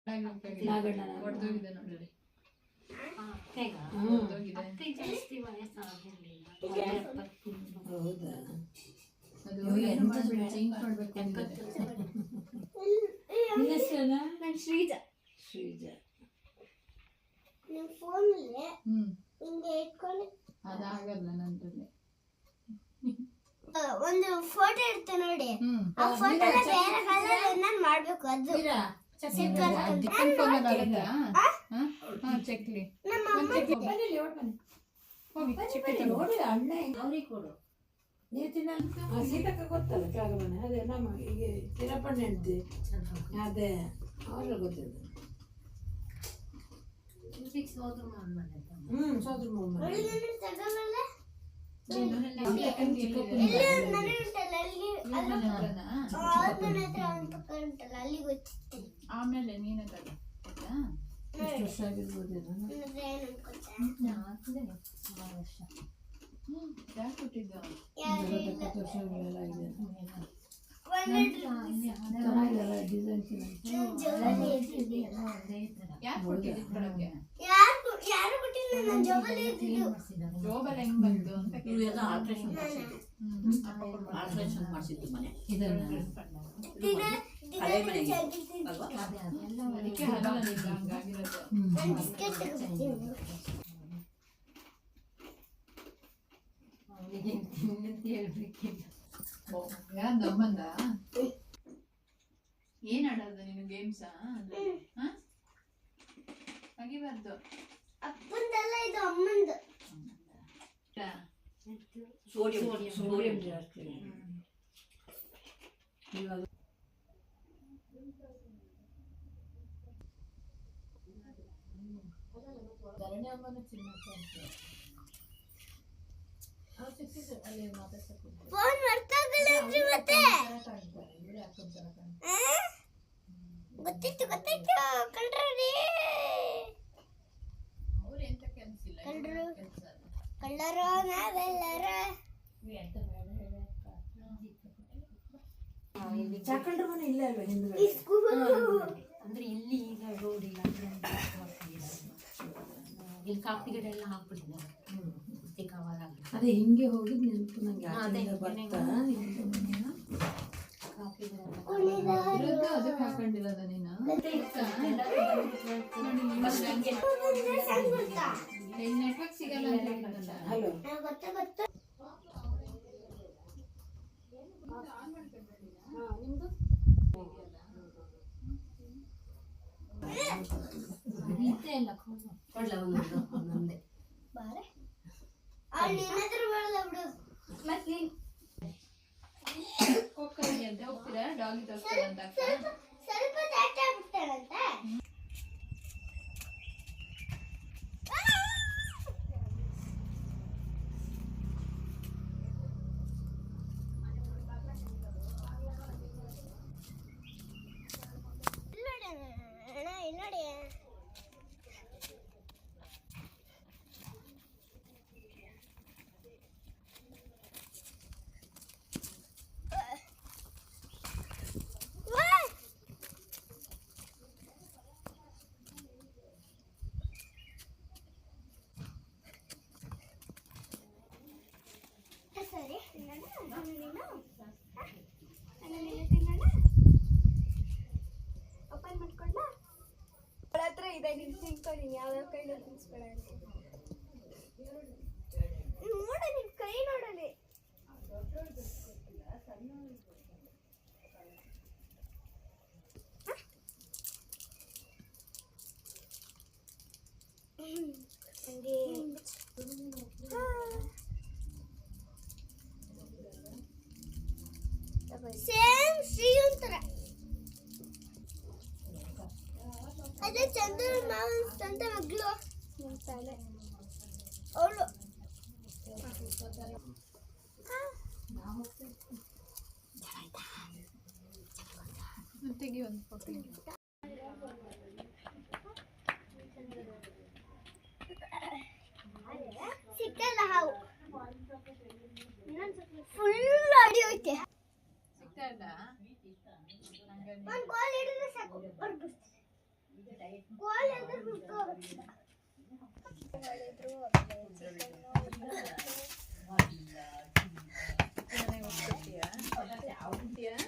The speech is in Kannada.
ನಾಗಣ್ಣ ಹೊಡೆದೋಗಿದೆ ನೋಡಿ. ಹೌದಾ ಅದು ಏನು ಚೇಂಜ್ ಮಾಡ್ಬೇಕು ಶ್ರೀಜಾ. ಶ್ರೀಜಾ ನಿಮ್ಮ ಫೋನಲ್ಲಿ ಹಿಂಗೆ ಇಟ್ಕೊಂಡು ಅದಾಗಲ್ಲ ನಂದ್ರಲ್ಲಿ. ಒಂದು ಫೋಟೋ ಇರುತ್ತೆ ನೋಡಿ, ಆ ಫೋಟೋನ ಬೇರೆ ಕಲರ್ ಮಾಡ್ಬೇಕು. ಅದು ಚಕ್ಲಿ ನಮ್ಮ ನೋಡಿ ಅಣ್ಣ ಅವ್ರಿಗೆ ಕೊಡು. ನೀವು ತಿನ್ನಲ್ಲ ಸೀತಕ್ಕ ಗೊತ್ತಲ್ಲ ಕಾಗಮನೆ, ಅದೇ ನಮ್ಮ ಈಗ ಚಿರಪ್ಪಣ್ಣ ಹೆಂಡ್ತಿ, ಅದೇ ಅವ್ರಿಗೆ ಗೊತ್ತಿದೆ. ಸೋದ್ರ ಮೊಹಮ್ಮದ್ ಆಮೇಲೆ ನೀನೇ ವರ್ಷ ಆಗಿರ್ಬೋದೇನೋ. ಯಾಕೆ ಕೊಟ್ಟಿದ್ದು? 20 ವರ್ಷಗಳೆಲ್ಲ ಆಗಿದೆ. ಚೆನ್ನಾಗಿಲ್ಲ ಡಿಸೈನ್ ಜೋಬಲ್ ಹೆಂಗ್ ಬಂತು ಅಂತ ಮಾಡಿಸಿದ್ದು ಮನೆ ಇದನ್ನ ಹಳೆ ಮನೆಗೆ ಅದಕ್ಕೆ ಹಂಗಾಗಿರೋದು. ನಮ್ಮಂದ ಏನ್ ಆಡೋದು ನೀನು ಗೇಮ್ಸ? ಆಗಿಬಾರ್ದು. ಅಪ್ಪಂದಲ್ಲ, ಇದು ಅಮ್ಮಂದು. ಸೋಡಿಯಂ ಜಾಸ್ತಿ. ಇವಾಗ ಧರಣಿ ಅಮ್ಮನ ಚಿನ್ನ ಫೋನ್ ಮಾಡ್ತಾಗಲ್ಲ ಮತ್ತೆ. ಗೊತ್ತಿತ್ತು ಕಳ್ರಿ. ಕಳ್ಳರು ನಾವೆಲ್ಲರ ಚಾಕಂಡ್ರ ಮನೆ ಇಲ್ಲ ಅಲ್ವಾ ಹಿಂದೆ? ಅಂದ್ರೆ ಇಲ್ಲಿ ಈಗ ರೋಡ್ ಇಲ್ಲ, ಇಲ್ಲಿ ಕಾಫಿ ಗಿಡ ಎಲ್ಲ ಹಾಕ್ಬಿಟ್ಟಿದ್ದಾರೆ. ಅದೇ ಹಿಂಗೆ ಹೋಗಿದ್ ನೆನಪು ನಂಗೆ. ಬರ್ತಾ ಕಾಫಿ ಗಿಡ ಅದಕ್ಕೆ ಹಾಕೊಂಡಿರೋದ ನೀನು? ನೆಟ್ವರ್ಕ್ ಸಿಗಲ್ಲ ಅಂತ ಹೇಳಿದ್ನಲ್ಲ. ಹಲೋ ಗೊತ್ತ ನಮ್ದೆ ಬಾರೆ ಅಲ್ಲಿ ಏನಾದ್ರೂ ಬರಲ್ಲ ಬಿಡು. ಮತ್ತೆ ನೀನು ಹೋಗ್ತೀನಿ ಅಂತ ಹೋಗ್ತೀರಾ? ಡಾಗಿ ತೋರಿಸ್ತಾರೆ ಅಂತ ಸ್ವಲ್ಪ ದಾಟ ಆಗ್ಬಿಡ್ತಾಳಂತ. ನೋಡಿ ಸರಿ ಓಪನ್ ಮಾಡ್ಕೊಂಡ ಹತ್ರ ಇದೆ. ನಿನ್ ತಿನ್ಕೊಂಡು ಯಾವ್ಯಾವ ಕೈಲಿ ತಿನ್ಸ್ಬೇಡ ನೋಡ, ನಿನ್ ಕೈ ನೋಡಲಿ. ಸೇಮ್ ಶ್ರೀ ಒಂಥರ. ಅದೇ ಚಂದ್ರ ಮಾವನ್ ಸ್ವಂತ ಮಗಳು ಅವಳು. ತೆಗಿ ಒಂದು ಫೋಟೋ. ಸಿಕ್ಕಲ್ಲ ಹಾವು, ಫುಲ್ ಅಡಿ ಹೋಯ್ತೆ. ಸಿಗ್ತಾ ಇಲ್ಲ? ಒಂದು ಕಾಲ್ ಹಿಡಿದ್ರೆ ಸಾಕು, ಹೊರಬಿಡ್ತೀನಿ. ಯಾವ